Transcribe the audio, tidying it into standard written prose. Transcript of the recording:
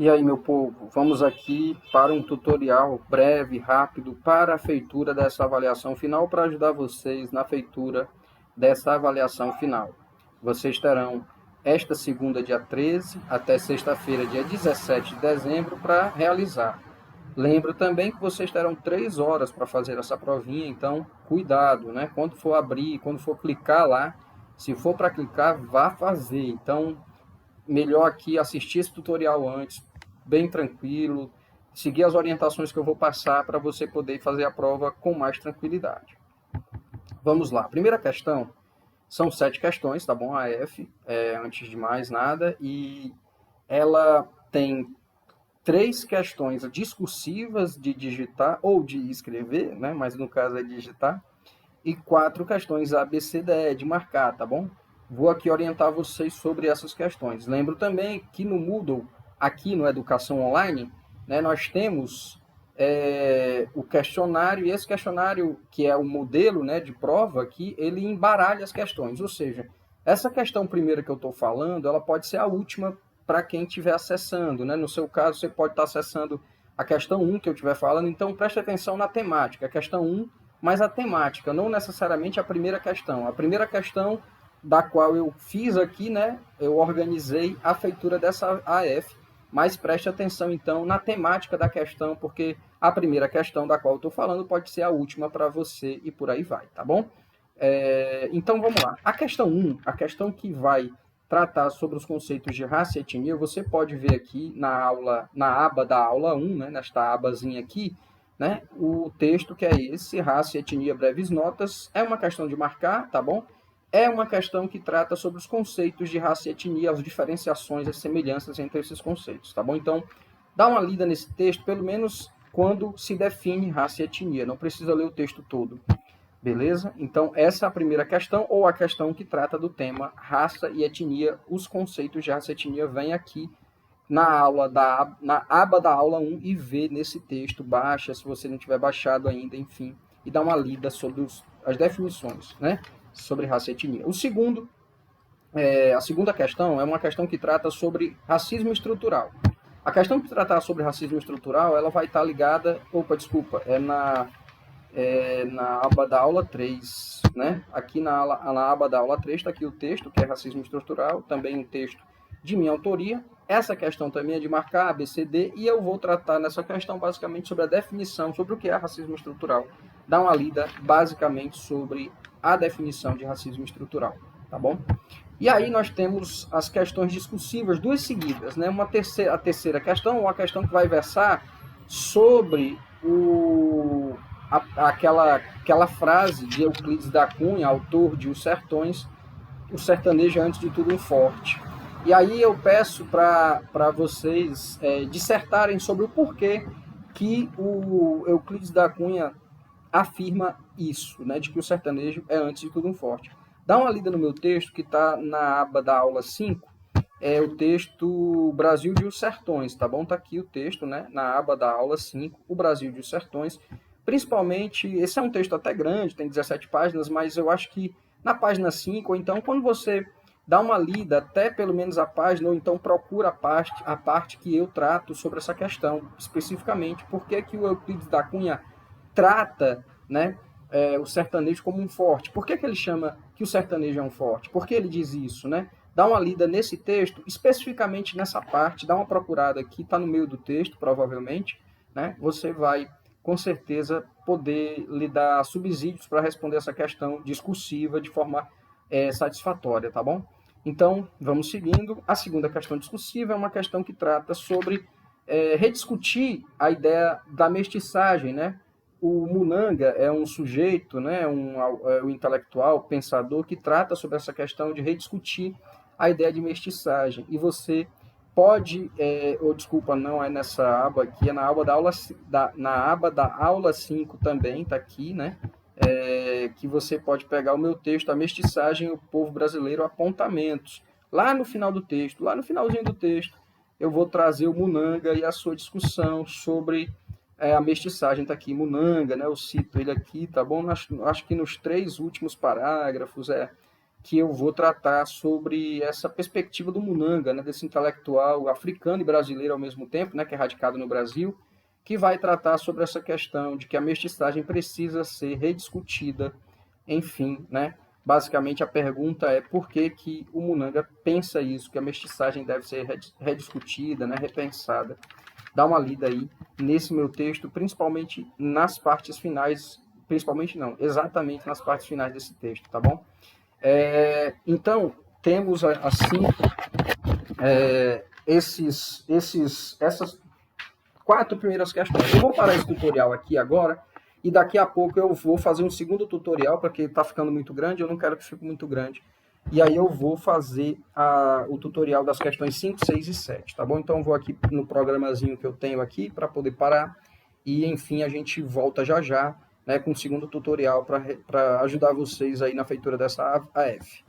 E aí, meu povo, vamos aqui para um tutorial breve, rápido, para a feitura dessa avaliação final, para ajudar vocês na feitura dessa avaliação final. Vocês terão esta segunda, dia 13, até sexta-feira, dia 17 de dezembro, para realizar. Lembro também que vocês terão 3 horas para fazer essa provinha, então cuidado, né? Quando for abrir, quando for clicar lá, se for para clicar, vá fazer. Então, melhor aqui assistir esse tutorial antes, bem tranquilo, seguir as orientações que eu vou passar para você poder fazer a prova com mais tranquilidade. Vamos lá. Primeira questão, são 7 questões, tá bom? A F, antes de mais nada, e ela tem 3 questões discursivas de digitar ou de escrever, né? Mas no caso é digitar, e 4 questões A, B, C, D, E de marcar, tá bom? Vou aqui orientar vocês sobre essas questões. Lembro também que no Moodle, aqui no Educação Online, né, nós temos o questionário, e esse questionário, que é o modelo, né, de prova aqui, ele embaralha as questões, ou seja, essa questão primeira que eu estou falando, ela pode ser a última para quem estiver acessando, né? No seu caso, você pode estar acessando a questão 1 que eu estiver falando, então preste atenção na temática. A questão 1, mas a temática, não necessariamente a primeira questão. A primeira questão da qual eu fiz aqui, né, eu organizei a feitura dessa AF, mas preste atenção então na temática da questão, porque a primeira questão da qual eu estou falando pode ser a última para você e por aí vai, tá bom? Então vamos lá. A questão 1, a questão que vai tratar sobre os conceitos de raça e etnia, você pode ver aqui na aula, na aba da aula 1, né, nesta abazinha aqui, né, o texto que é esse, raça e etnia, breves notas, é uma questão de marcar, tá bom? É uma questão que trata sobre os conceitos de raça e etnia, as diferenciações, as semelhanças entre esses conceitos, tá bom? Então, dá uma lida nesse texto, pelo menos quando se define raça e etnia, não precisa ler o texto todo. Beleza? Então, essa é a primeira questão, ou a questão que trata do tema raça e etnia. Os conceitos de raça e etnia vêm aqui na aba da aula 1 e vê nesse texto, baixa, se você não tiver baixado ainda, enfim, e dá uma lida sobre as definições, né? Sobre raça e etnia. A segunda questão é uma questão que trata sobre racismo estrutural. A questão que tratar sobre racismo estrutural, ela vai estar ligada, na aba da aula 3, né? Aqui na aba da aula 3 está aqui o texto, que é racismo estrutural, também um texto de minha autoria. Essa questão também é de marcar A, B, C, D, e eu vou tratar nessa questão basicamente sobre a definição, sobre o que é racismo estrutural. Dá uma lida basicamente sobre a definição de racismo estrutural, tá bom? E aí nós temos as questões discursivas, duas seguidas, né? A terceira questão, ou a questão que vai versar sobre aquela frase de Euclides da Cunha, autor de Os Sertões, o sertanejo é antes de tudo um forte. E aí eu peço para vocês dissertarem sobre o porquê que o Euclides da Cunha afirma isso, né, de que o sertanejo é antes de tudo um forte. Dá uma lida no meu texto, que está na aba da aula 5, é o texto Brasil de Os Sertões, tá bom? Tá aqui o texto, né, na aba da aula 5, o Brasil de Os Sertões. Principalmente, esse é um texto até grande, tem 17 páginas, mas eu acho que na página 5, ou então quando você dá uma lida até pelo menos a página, ou então procura a parte que eu trato sobre essa questão, especificamente, porque que o Euclides da Cunha trata, né, o sertanejo como um forte. Por que ele chama que o sertanejo é um forte? Por que ele diz isso, né? Dá uma lida nesse texto, especificamente nessa parte, dá uma procurada aqui, está no meio do texto, provavelmente, né? Você vai, com certeza, poder lhe dar subsídios para responder essa questão discursiva de forma satisfatória, tá bom? Então, vamos seguindo. A segunda questão discursiva é uma questão que trata sobre rediscutir a ideia da mestiçagem, né? O Munanga é um sujeito, né, um intelectual, pensador, que trata sobre essa questão de rediscutir a ideia de mestiçagem. E você pode, ou desculpa, não é nessa aba aqui, é na aba da aula, na aba da aula 5 também, está aqui, né? Que você pode pegar o meu texto, A Mestiçagem e o Povo Brasileiro, apontamentos. Lá no final do texto, lá no finalzinho do texto, eu vou trazer o Munanga e a sua discussão sobre a mestiçagem. Está aqui, Munanga, né? Eu cito ele aqui, tá bom? Acho que nos 3 últimos parágrafos, que eu vou tratar sobre essa perspectiva do Munanga, né, desse intelectual africano e brasileiro ao mesmo tempo, né, que é radicado no Brasil, que vai tratar sobre essa questão de que a mestiçagem precisa ser rediscutida, enfim, né? Basicamente a pergunta é por que que o Munanga pensa isso, que a mestiçagem deve ser rediscutida, né, repensada. Dá uma lida aí nesse meu texto, principalmente nas partes finais, principalmente não, exatamente nas partes finais desse texto, tá bom? Então, temos assim essas 4 primeiras questões. Eu vou parar esse tutorial aqui agora e daqui a pouco eu vou fazer um segundo tutorial, porque está ficando muito grande, eu não quero que fique muito grande. E aí eu vou fazer o tutorial das questões 5, 6 e 7, tá bom? Então eu vou aqui no programazinho que eu tenho aqui para poder parar e, enfim, a gente volta já já, né, com o segundo tutorial para ajudar vocês aí na feitura dessa AF.